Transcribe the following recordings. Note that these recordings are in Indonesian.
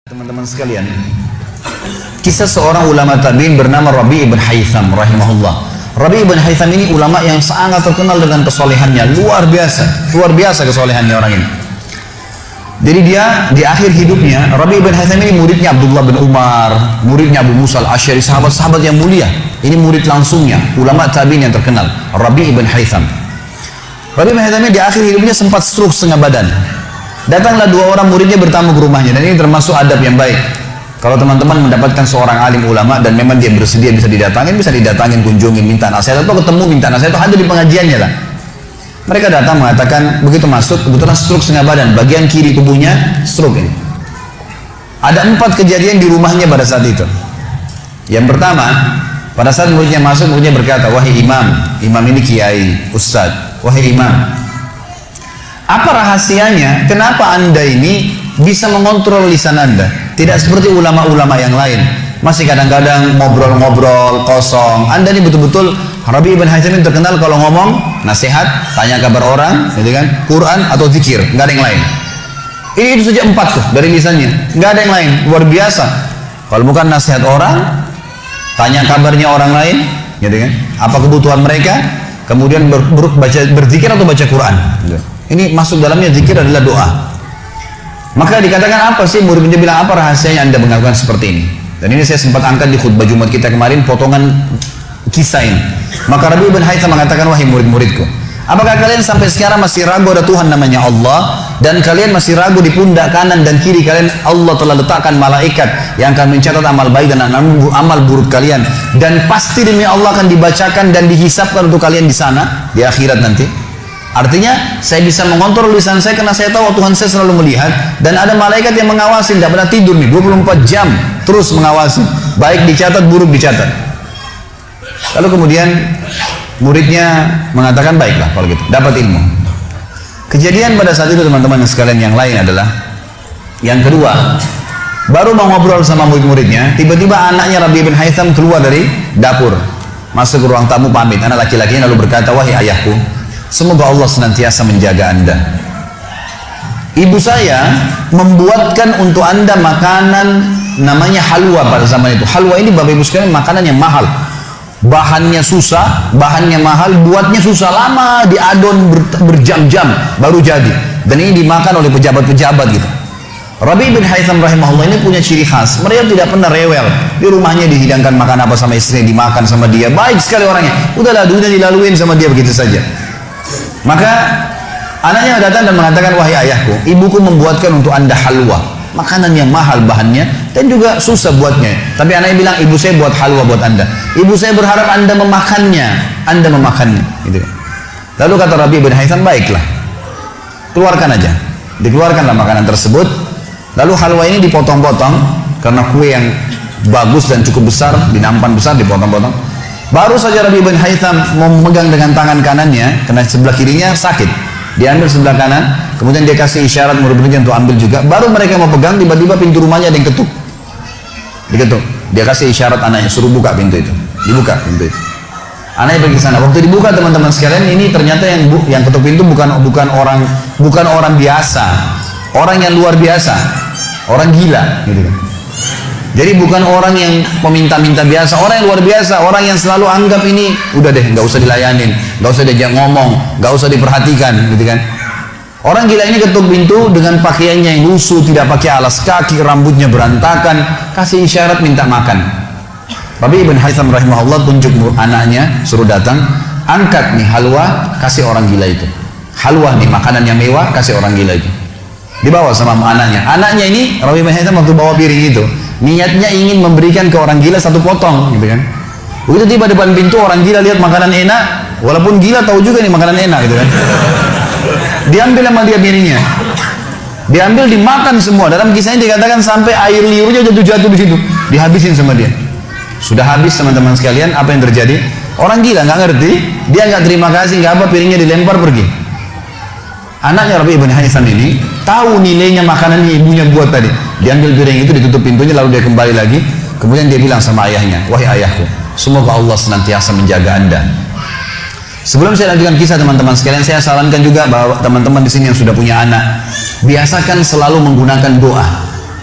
Teman-teman sekalian, kisah seorang ulama tabi'in bernama Rabi' ibn Haytham rahimahullah. Rabi' ibn Haytham ini ulama yang sangat terkenal dengan kesolehannya, luar biasa kesolehannya orang ini. Jadi dia di akhir hidupnya, Rabi' ibn Haytham ini muridnya Abdullah bin Umar, muridnya Abu Musa al-Asy'ari, sahabat-sahabat yang mulia. Ini murid langsungnya, ulama tabi'in yang terkenal, Rabi' ibn Haytham. Rabi' ibn Haytham ini di akhir hidupnya sempat stroke setengah badan. Datanglah dua orang muridnya bertamu ke rumahnya, dan ini termasuk adab yang baik. Kalau teman-teman mendapatkan seorang alim ulama dan memang dia bersedia bisa didatangin kunjungin, minta nasihat atau ketemu minta nasihat atau hadir di pengajiannya lah. Mereka datang mengatakan begitu masuk kebetulan stroke setengah badan, bagian kiri tubuhnya stroke ini. Ada 4 kejadian di rumahnya pada saat itu. Yang pertama, pada saat muridnya masuk, muridnya berkata, "Wahai imam ini kiai, ustadz, wahai imam, apa rahasianya? Kenapa anda ini bisa mengontrol lisan anda? Tidak seperti ulama-ulama yang lain. Masih kadang-kadang ngobrol-ngobrol kosong. Anda ini betul-betul Rabi' ibn Haytham ini terkenal kalau ngomong nasihat, tanya kabar orang, gitu kan? Quran atau zikir, nggak ada yang lain. Ini itu saja 4 tuh dari lisannya, nggak ada yang lain. Luar biasa. Kalau bukan nasihat orang, tanya kabarnya orang lain, gitu kan? Apa kebutuhan mereka? Kemudian berzikir atau baca Quran. Gitu. Ini masuk dalamnya zikir adalah doa. Maka dikatakan apa sih, muridnya bilang apa rahasianya anda melakukan seperti ini? Dan ini saya sempat angkat di khutbah Jumat kita kemarin potongan kisah ini. Maka Rabi' ibn Haytham mengatakan, wahai murid-muridku, apakah kalian sampai sekarang masih ragu ada Tuhan namanya Allah, dan kalian masih ragu di pundak kanan dan kiri kalian Allah telah letakkan malaikat yang akan mencatat amal baik dan amal buruk kalian, dan pasti demi Allah akan dibacakan dan dihisapkan untuk kalian di sana di akhirat nanti? Artinya saya bisa mengontrol lisan saya karena saya tahu Tuhan saya selalu melihat, dan ada malaikat yang mengawasi, tidak pernah tidur nih 24 jam terus mengawasi, baik dicatat buruk dicatat. Lalu kemudian muridnya mengatakan, baiklah kalau gitu, dapat ilmu. Kejadian pada saat itu teman-teman sekalian yang lain adalah yang kedua, baru mau ngobrol sama murid-muridnya, tiba-tiba anaknya Rabi' ibn Haytham keluar dari dapur, masuk ke ruang tamu pamit. Anak laki-lakinya lalu berkata, wahai ayahku, semoga Allah senantiasa menjaga anda. Ibu saya membuatkan untuk anda makanan namanya halwa pada zaman itu. Halwa ini Bapak Ibu sekalian makanan yang mahal. Bahannya susah, bahannya mahal, buatnya susah, lama diadon berjam-jam baru jadi. Dan ini dimakan oleh pejabat-pejabat gitu. Rabi' ibn Haytham rahimahullah ini punya ciri khas. Mereka tidak pernah rewel. Di rumahnya dihidangkan makan apa sama istrinya, dimakan sama dia. Baik sekali orangnya. Udahlah, dunia dilaluin sama dia begitu saja. Maka anaknya datang dan mengatakan, wahai ayahku, ibuku membuatkan untuk anda halwa, makanan yang mahal bahannya dan juga susah buatnya. Tapi anaknya bilang, ibu saya buat halwa buat anda. Ibu saya berharap anda memakannya, gitu. Lalu kata Rabi' ibn Haytham, baiklah, keluarkan aja. Dikeluarkanlah makanan tersebut. Lalu halwa ini dipotong-potong karena kue yang bagus dan cukup besar, di nampan besar dipotong-potong. Baru saja Rabi' ibn Haytham memegang dengan tangan kanannya, karena sebelah kirinya sakit, diambil sebelah kanan, kemudian dia kasih isyarat murid-muridnya untuk ambil juga. Baru mereka mau pegang, tiba-tiba pintu rumahnya ada yang ketuk, diketuk. Dia kasih isyarat anaknya, suruh buka pintu itu, dibuka pintu itu. Anaknya pergi ke sana. Waktu dibuka teman-teman sekalian, ini ternyata yang ketuk pintu bukan orang biasa, orang yang luar biasa, orang gila, gitu kan. Jadi bukan orang yang peminta-minta biasa, orang yang luar biasa, orang yang selalu anggap ini udah deh, nggak usah dilayanin, nggak usah diajak ngomong, nggak usah diperhatikan, gitu kan. Orang gila ini ketuk pintu dengan pakaiannya yang lusuh, tidak pakai alas kaki, rambutnya berantakan, kasih isyarat minta makan. Rabi' ibn Haytham rahimahullah tunjuk anaknya, suruh datang, angkat nih halwa, kasih orang gila itu. Halwa nih makanan yang mewah, kasih orang gila itu. Dibawa sama anaknya. Anaknya ini Rabi' ibn Haytham waktu bawa piring itu, niatnya ingin memberikan ke orang gila 1 potong, gitu kan. Begitu tiba depan pintu, orang gila lihat makanan enak, walaupun gila tahu juga nih makanan enak, gitu kan. Diambil sama dia piringnya, diambil dimakan semua. Dalam kisahnya dikatakan sampai air liurnya jatuh di situ, dihabisin sama dia. Sudah habis teman-teman sekalian, apa yang terjadi? Orang gila nggak ngerti, dia nggak terima kasih, nggak apa, piringnya dilempar pergi. Anaknya Rabi' ibn Haytham ini tahu nilainya makanan yang ibunya buat tadi. Diambil piring itu, ditutup pintunya, lalu dia kembali lagi. Kemudian dia bilang sama ayahnya, wahai ayahku, semoga Allah senantiasa menjaga anda. Sebelum saya lanjutkan kisah teman-teman sekalian, saya sarankan juga bahwa teman-teman di sini yang sudah punya anak, biasakan selalu menggunakan doa.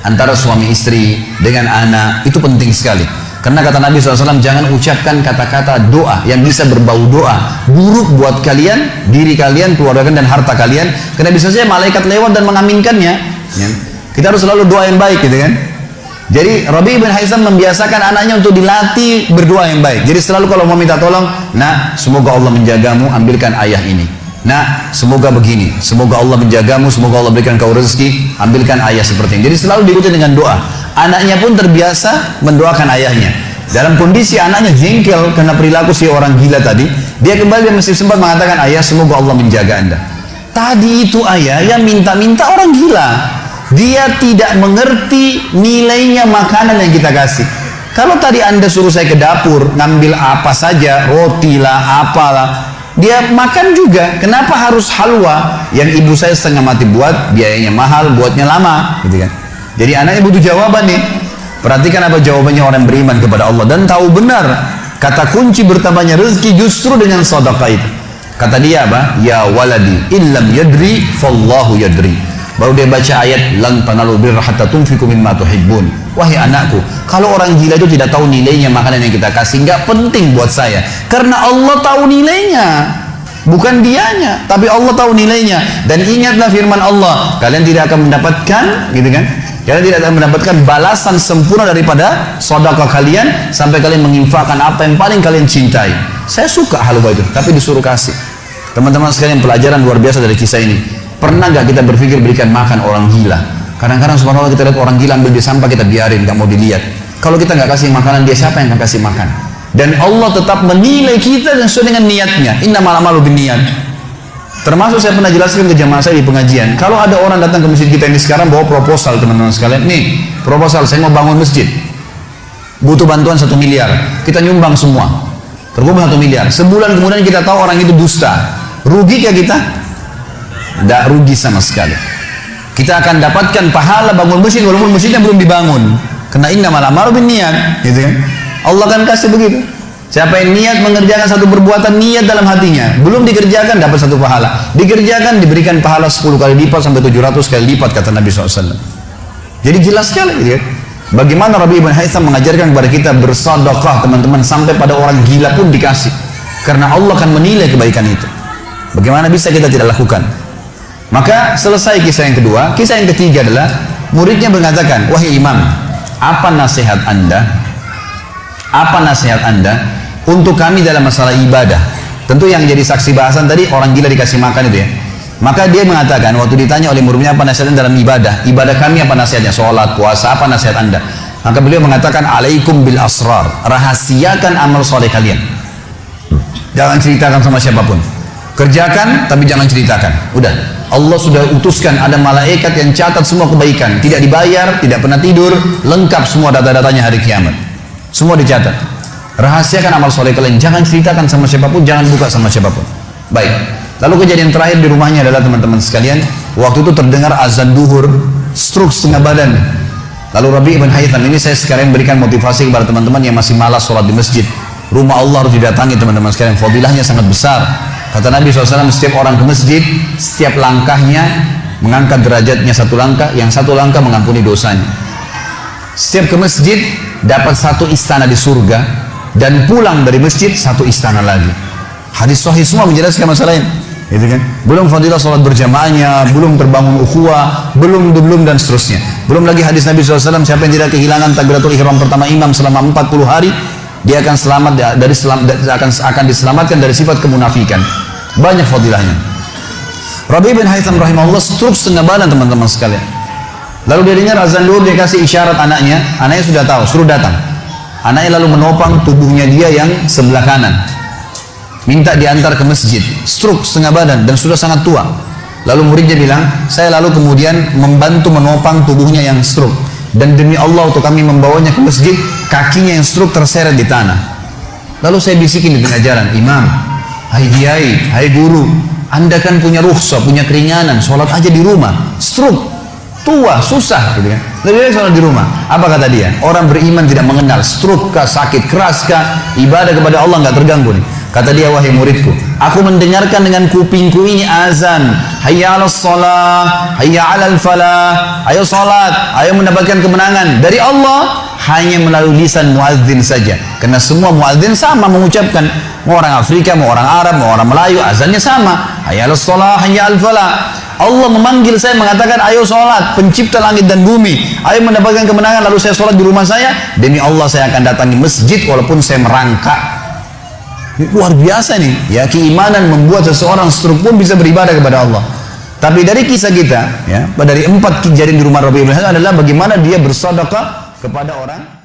antara suami istri dengan anak itu penting sekali. Karena kata Nabi SAW, jangan ucapkan kata-kata doa yang bisa berbau doa buruk buat kalian, diri kalian, keluarga kalian, dan harta kalian. Karena bisa saja malaikat lewat dan mengaminkannya. Ya. Kita harus selalu doa yang baik, gitu kan? Jadi Rabi' bin Haytham membiasakan anaknya untuk dilatih berdoa yang baik. Jadi selalu kalau mau minta tolong, nah semoga Allah menjagamu, ambilkan ayah ini. Nah semoga begini, semoga Allah menjagamu, semoga Allah berikan kau rezeki, ambilkan ayah seperti ini. Jadi selalu diikuti dengan doa. Anaknya pun terbiasa mendoakan ayahnya. Dalam kondisi anaknya jengkel karena perilaku si orang gila tadi, dia kembali dan masih sempat mengatakan, ayah semoga Allah menjaga anda. Tadi itu ayah yang minta-minta orang gila. Dia tidak mengerti nilainya makanan yang kita kasih. Kalau tadi anda suruh saya ke dapur ngambil apa saja, roti lah, apalah, dia makan juga. Kenapa harus halwa yang ibu saya setengah mati buat, biayanya mahal, buatnya lama, gitu kan? Jadi anaknya butuh jawaban nih. Perhatikan apa jawabannya orang beriman kepada Allah dan tahu benar kata kunci bertambahnya rezeki justru dengan sedekah itu. Kata dia apa? Ya waladi illam yadri fallahu yadri. Baru dia baca ayat lan tanalu birra hatta tunfiqu mimma tuhibbun. Wahai anakku, kalau orang gila itu tidak tahu nilainya makanan yang kita kasih, nggak penting buat saya. Karena Allah tahu nilainya. Bukan dianya, tapi Allah tahu nilainya. Dan ingatlah firman Allah, kalian tidak akan mendapatkan, gitu kan? Kalian tidak akan mendapatkan balasan sempurna daripada sedekah kalian sampai kalian menginfakkan apa yang paling kalian cintai. Saya suka halwa itu, tapi disuruh kasih. Teman-teman sekalian, pelajaran luar biasa dari kisah ini. Pernah gak kita berpikir berikan makan orang gila? Kadang-kadang subhanallah kita lihat orang gila ambil di sampah, kita biarin, gak mau dilihat. Kalau kita gak kasih makanan, dia siapa yang akan kasih makan? Dan Allah tetap menilai kita dan sesuai dengan niatnya. Innamal a'malu binniyat. Termasuk saya pernah jelaskan ke jamaah saya di pengajian, kalau ada orang datang ke masjid kita ini sekarang bawa proposal, teman-teman sekalian, nih proposal, saya mau bangun masjid, butuh bantuan 1 miliar, kita nyumbang semua, terkumpul 1 miliar. Sebulan kemudian kita tahu orang itu dusta, rugi kah kita? Tidak rugi sama sekali. Kita akan dapatkan pahala bangun masjid walaupun masjidnya belum dibangun. Karena innamal a'malu binniyat, gitu kan? Allah akan kasih begitu. Siapa yang niat mengerjakan satu perbuatan, niat dalam hatinya, belum dikerjakan dapat 1 pahala, dikerjakan diberikan pahala 10 kali lipat sampai 700 kali lipat, kata Nabi SAW. Jadi jelas sekali, gitu kan? Bagaimana Rabi' bin Haytham mengajarkan kepada kita bersedekah, teman-teman, sampai pada orang gila pun dikasih. Karena Allah akan menilai kebaikan itu. Bagaimana bisa kita tidak lakukan? Maka selesai kisah yang kedua. Kisah yang ketiga adalah muridnya mengatakan, wahai imam, apa nasihat anda? Apa nasihat anda untuk kami dalam masalah ibadah? Tentu yang jadi saksi bahasan tadi orang gila dikasih makan itu ya. Maka dia mengatakan waktu ditanya oleh muridnya apa nasihatnya dalam ibadah, ibadah kami apa nasihatnya, sholat, puasa, apa nasihat anda? Maka beliau mengatakan, alaikum bil asrar, rahasiakan amal soleh kalian, jangan ceritakan sama siapapun. Kerjakan tapi jangan ceritakan. Udah, Allah sudah utuskan ada malaikat yang catat semua kebaikan, tidak dibayar, tidak pernah tidur, lengkap semua data-datanya hari kiamat, semua dicatat. Rahasiakan amal soleh kalian, jangan ceritakan sama siapapun, jangan buka sama siapapun. Baik, lalu kejadian terakhir di rumahnya adalah, teman-teman sekalian, waktu itu terdengar azan duhur, stroke setengah badan. Lalu Rabi' bin Haytham ini, saya sekarang berikan motivasi kepada teman-teman yang masih malas sholat di masjid. Rumah Allah harus didatangi, teman-teman sekalian, fadilahnya sangat besar. Kata Nabi SAW, setiap orang ke masjid, setiap langkahnya mengangkat derajatnya 1 langkah, yang 1 langkah mengampuni dosanya. Setiap ke masjid dapat 1 istana di surga, dan pulang dari masjid 1 istana lagi. Hadis sahih semua menjelaskan masalah ini, gitu kan? Belum fadilah sholat berjamaahnya, belum terbangun ukhuwah, belum dan seterusnya. Belum lagi hadis Nabi SAW, siapa yang tidak kehilangan takbiratul ihram pertama imam selama 40 hari, dia akan selamat dari akan diselamatkan dari sifat kemunafikan. Banyak fadilahnya. Rabi' bin Haytham rahimahullah stroke setengah badan, teman-teman sekalian. Lalu dia dengar azan duhur, dia kasih isyarat anaknya sudah tahu, suruh datang. Anaknya lalu menopang tubuhnya dia yang sebelah kanan, minta diantar ke masjid. Stroke setengah badan dan sudah sangat tua. Lalu muridnya bilang, saya lalu kemudian membantu menopang tubuhnya yang stroke, dan demi Allah untuk kami membawanya ke masjid, kakinya yang stroke terseret di tanah. Lalu saya bisikin di tengah jalan, imam, hai kiai, hai guru, anda kan punya rukhsah, punya keringanan, sholat aja di rumah. Stroke, tua, susah, gitu kan? Lebih baik sholat di rumah. Apa kata dia? Orang beriman tidak mengenal stroke kah, sakit keras kah, ibadah kepada Allah nggak terganggu nih. Kata dia, wahai muridku, aku mendengarkan dengan kupingku ini azan, hayya 'alas shalah, hayya 'alal falah, ayo salat, ayo mendapatkan kemenangan dari Allah, hanya melalui lisan muadzin saja. Karena semua muadzin sama mengucapkan, mau orang Afrika, mau orang Arab, mau orang Melayu, azannya sama, hayya 'alas shalah, hayya 'alal falah. Allah memanggil saya mengatakan, ayo sholat, pencipta langit dan bumi, ayo mendapatkan kemenangan. Lalu saya sholat di rumah saya, demi Allah saya akan datangi masjid walaupun saya merangkak. Ini luar biasa nih, ya, keimanan membuat seseorang stroke pun bisa beribadah kepada Allah. Tapi dari kisah kita, ya, dari 4 kejadian di rumah Rabi' ibn Haytham adalah bagaimana dia bersedekah kepada orang